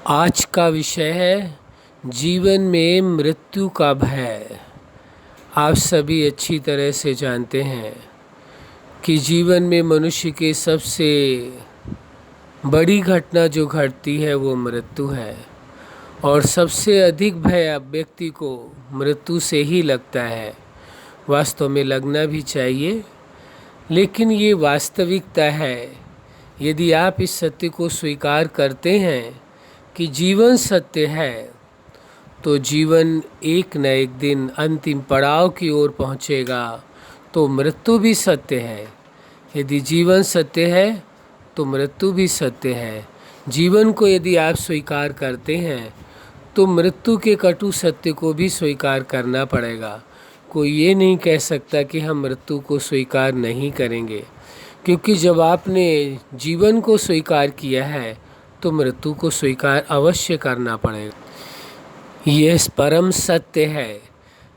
आज का विषय है जीवन में मृत्यु का भय। आप सभी अच्छी तरह से जानते हैं कि जीवन में मनुष्य के सबसे बड़ी घटना जो घटती है वो मृत्यु है और सबसे अधिक भय व्यक्ति को मृत्यु से ही लगता है। वास्तव में लगना भी चाहिए, लेकिन ये वास्तविकता है। यदि आप इस सत्य को स्वीकार करते हैं कि जीवन सत्य है, तो जीवन एक न एक दिन अंतिम पड़ाव की ओर पहुंचेगा। तो मृत्यु भी सत्य है। यदि जीवन सत्य है तो मृत्यु भी सत्य है। जीवन को यदि आप स्वीकार करते हैं तो मृत्यु के कटु सत्य को भी स्वीकार करना पड़ेगा। कोई ये नहीं कह सकता कि हम मृत्यु को स्वीकार नहीं करेंगे, क्योंकि जब आपने जीवन को स्वीकार किया है तो मृत्यु को स्वीकार अवश्य करना पड़ेगा। यह परम सत्य है।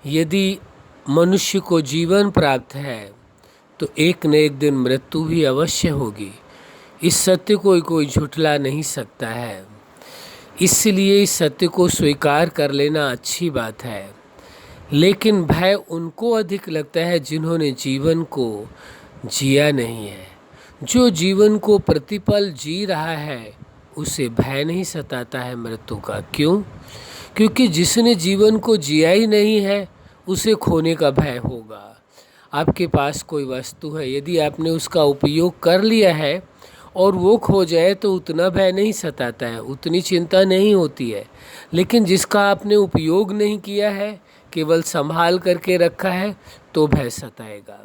यदि मनुष्य को जीवन प्राप्त है तो एक न एक दिन मृत्यु भी अवश्य होगी। इस सत्य को कोई झुठला नहीं सकता है। इसलिए इस सत्य को स्वीकार कर लेना अच्छी बात है। लेकिन भय उनको अधिक लगता है जिन्होंने जीवन को जिया नहीं है। जो जीवन को प्रतिपल जी रहा है उसे भय नहीं सताता है मृत्यु का। क्यों? क्योंकि जिसने जीवन को जिया ही नहीं है उसे खोने का भय होगा। आपके पास कोई वस्तु है, यदि आपने उसका उपयोग कर लिया है और वो खो जाए तो उतना भय नहीं सताता है, उतनी चिंता नहीं होती है। लेकिन जिसका आपने उपयोग नहीं किया है, केवल संभाल करके रखा है, तो भय सताएगा।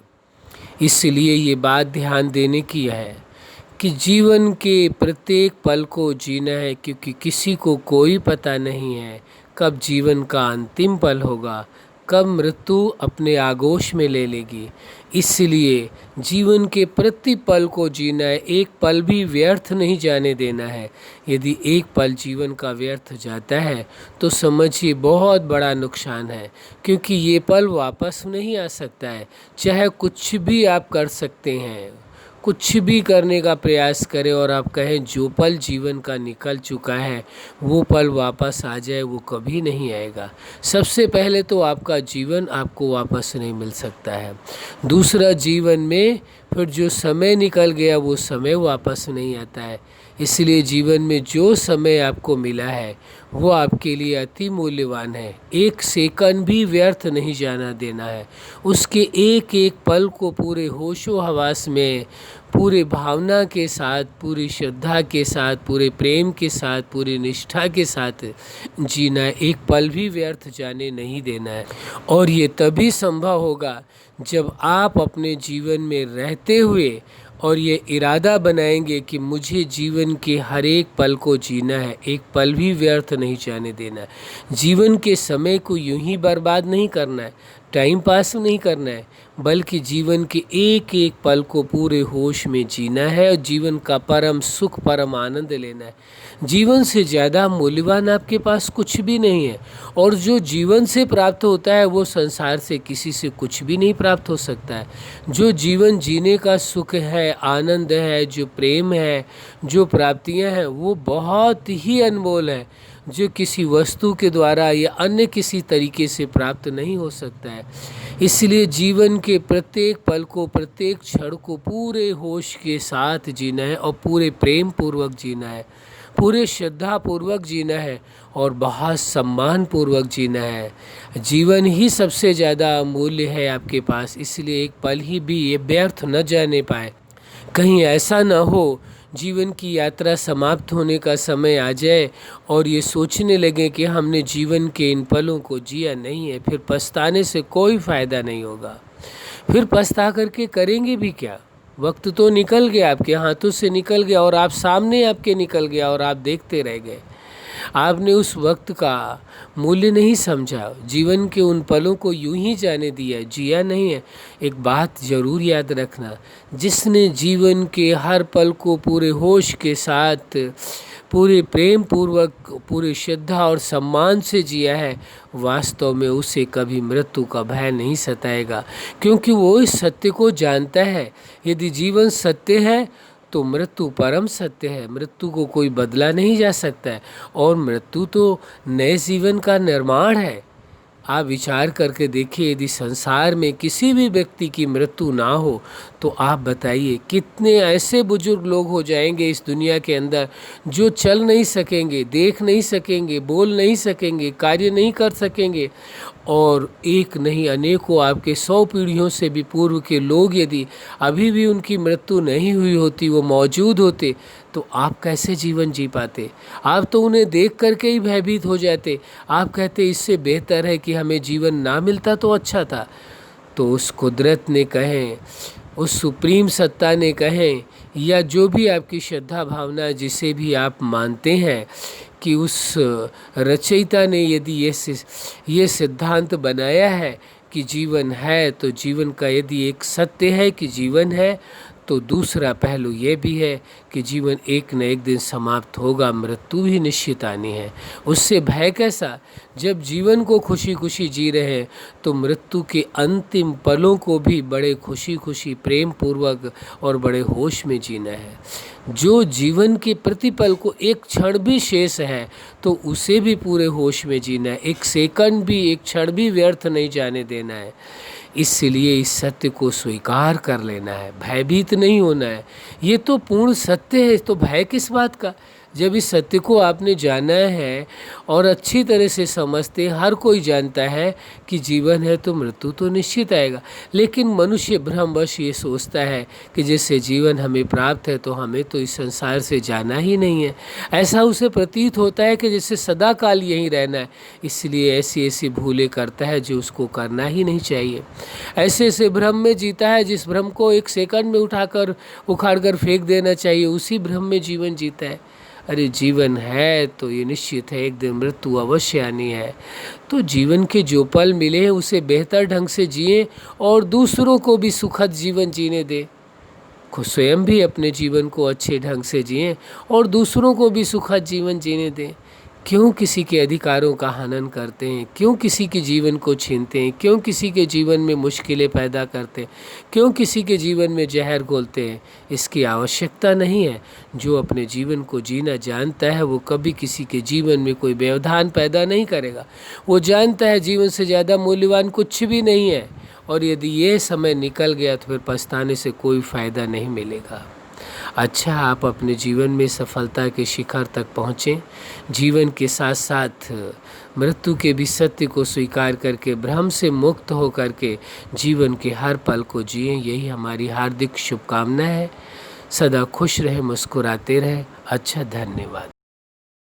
इसलिए ये बात ध्यान देने की है कि जीवन के प्रत्येक पल को जीना है, क्योंकि किसी को कोई पता नहीं है कब जीवन का अंतिम पल होगा, कब मृत्यु अपने आगोश में ले लेगी। इसलिए जीवन के प्रति पल को जीना है, एक पल भी व्यर्थ नहीं जाने देना है। यदि एक पल जीवन का व्यर्थ जाता है तो समझिए बहुत बड़ा नुकसान है, क्योंकि ये पल वापस नहीं आ सकता है। चाहे कुछ भी आप कर सकते हैं, कुछ भी करने का प्रयास करें और आप कहें जो पल जीवन का निकल चुका है वो पल वापस आ जाए, वो कभी नहीं आएगा। सबसे पहले तो आपका जीवन आपको वापस नहीं मिल सकता है। दूसरा, जीवन में फिर जो समय निकल गया वो समय वापस नहीं आता है। इसलिए जीवन में जो समय आपको मिला है वो आपके लिए अति मूल्यवान है। एक सेकंड भी व्यर्थ नहीं जाना देना है। उसके एक एक पल को पूरे होशो हवास में, पूरे भावना के साथ, पूरी श्रद्धा के साथ, पूरे प्रेम के साथ, पूरी निष्ठा के साथ जीना है। एक पल भी व्यर्थ जाने नहीं देना है। और ये तभी संभव होगा जब आप अपने जीवन में रहते हुए और ये इरादा बनाएंगे कि मुझे जीवन के हर एक पल को जीना है, एक पल भी व्यर्थ नहीं जाने देना है। जीवन के समय को यूं ही बर्बाद नहीं करना है, टाइम पास नहीं करना है, बल्कि जीवन के एक एक पल को पूरे होश में जीना है और जीवन का परम सुख, परम आनंद लेना है। जीवन से ज़्यादा मूल्यवान आपके पास कुछ भी नहीं है, और जो जीवन से प्राप्त होता है वो संसार से किसी से कुछ भी नहीं प्राप्त हो सकता है। जो जीवन जीने का सुख है, आनंद है, जो प्रेम है, जो प्राप्तियां हैं, वो बहुत ही अनमोल है, जो किसी वस्तु के द्वारा या अन्य किसी तरीके से प्राप्त नहीं हो सकता है। इसलिए जीवन के प्रत्येक पल को, प्रत्येक क्षण को पूरे होश के साथ जीना है और पूरे प्रेम पूर्वक जीना है, पूरे श्रद्धा पूर्वक जीना है और बहुत सम्मान पूर्वक जीना है। जीवन ही सबसे ज़्यादा अमूल्य है आपके पास, इसलिए एक पल ही भी ये व्यर्थ न जाने पाए। कहीं ऐसा न हो जीवन की यात्रा समाप्त होने का समय आ जाए और ये सोचने लगे कि हमने जीवन के इन पलों को जिया नहीं है। फिर पछताने से कोई फ़ायदा नहीं होगा। फिर पछता करके करेंगे भी क्या? वक्त तो निकल गया, आपके हाथों से निकल गया और आप सामने आपके निकल गया और आप देखते रह गए। आपने उस वक्त का मूल्य नहीं समझा, जीवन के उन पलों को यूं ही जाने दिया, जिया नहीं है। एक बात ज़रूर याद रखना, जिसने जीवन के हर पल को पूरे होश के साथ, पूरे प्रेम पूर्वक, पूरी श्रद्धा और सम्मान से जिया है, वास्तव में उसे कभी मृत्यु का भय नहीं सताएगा, क्योंकि वो इस सत्य को जानता है। यदि जीवन सत्य है तो मृत्यु परम सत्य है। मृत्यु को कोई बदला नहीं जा सकता है और मृत्यु तो नए जीवन का निर्माण है। आप विचार करके देखिए, यदि संसार में किसी भी व्यक्ति की मृत्यु ना हो तो आप बताइए कितने ऐसे बुजुर्ग लोग हो जाएंगे इस दुनिया के अंदर जो चल नहीं सकेंगे, देख नहीं सकेंगे, बोल नहीं सकेंगे, कार्य नहीं कर सकेंगे। और एक नहीं अनेकों आपके 100 पीढ़ियों से भी पूर्व के लोग यदि अभी भी उनकी मृत्यु नहीं हुई होती, वो मौजूद होते, तो आप कैसे जीवन जी पाते? आप तो उन्हें देख करके ही भयभीत हो जाते। आप कहते इससे बेहतर है कि हमें जीवन ना मिलता तो अच्छा था। तो उस कुदरत ने कहें, उस सुप्रीम सत्ता ने कहें, या जो भी आपकी श्रद्धा भावना जिसे भी आप मानते हैं, कि उस रचयिता ने यदि ये सिद्धांत बनाया है कि जीवन है, तो जीवन का यदि एक सत्य है कि जीवन है, तो दूसरा पहलू ये भी है कि जीवन एक न एक दिन समाप्त होगा, मृत्यु भी निश्चित आनी है। उससे भय कैसा? जब जीवन को खुशी खुशी जी रहे हैं तो मृत्यु के अंतिम पलों को भी बड़े खुशी खुशी प्रेम पूर्वक और बड़े होश में जीना है। जो जीवन के प्रतिपल को एक क्षण भी शेष है तो उसे भी पूरे होश में जीना है। एक सेकंड भी, एक क्षण भी व्यर्थ नहीं जाने देना है। इसलिए इस सत्य को स्वीकार कर लेना है, भयभीत नहीं होना है। ये तो पूर्ण सत्य है, तो भय किस बात का? जब इस सत्य को आपने जाना है और अच्छी तरह से समझते, हर कोई जानता है कि जीवन है तो मृत्यु तो निश्चित आएगा। लेकिन मनुष्य भ्रमवश ये सोचता है कि जैसे जीवन हमें प्राप्त है तो हमें तो इस संसार से जाना ही नहीं है। ऐसा उसे प्रतीत होता है कि जैसे सदा काल यहीं रहना है। इसलिए ऐसी ऐसी भूलें करता है जो उसको करना ही नहीं चाहिए। ऐसे ऐसे भ्रम में जीता है जिस भ्रम को एक सेकंड में उखाड़ कर फेंक देना चाहिए, उसी भ्रम में जीवन जीता है। अरे जीवन है तो ये निश्चित है, एक दिन मृत्यु अवश्य आनी है। तो जीवन के जो पल मिले हैं उसे बेहतर ढंग से जिए और दूसरों को भी सुखद जीवन जीने दे। खुद स्वयं भी अपने जीवन को अच्छे ढंग से जिए और दूसरों को भी सुखद जीवन जीने दें। क्यों किसी के अधिकारों का हनन करते हैं? क्यों किसी के जीवन को छीनते हैं? क्यों किसी के जीवन में मुश्किलें पैदा करते हैं? क्यों किसी के जीवन में जहर घोलते हैं? इसकी आवश्यकता नहीं है। जो अपने जीवन को जीना जानता है वो कभी किसी के जीवन में कोई व्यवधान पैदा नहीं करेगा। वो जानता है जीवन से ज़्यादा मूल्यवान कुछ भी नहीं है, और यदि ये समय निकल गया तो फिर पछताने से कोई फ़ायदा नहीं मिलेगा। अच्छा, आप अपने जीवन में सफलता के शिखर तक पहुँचें। जीवन के साथ साथ मृत्यु के भी सत्य को स्वीकार करके भ्रम से मुक्त हो करके जीवन के हर पल को जिएं। यही हमारी हार्दिक शुभकामना है। सदा खुश रहे, मुस्कुराते रहे। अच्छा, धन्यवाद।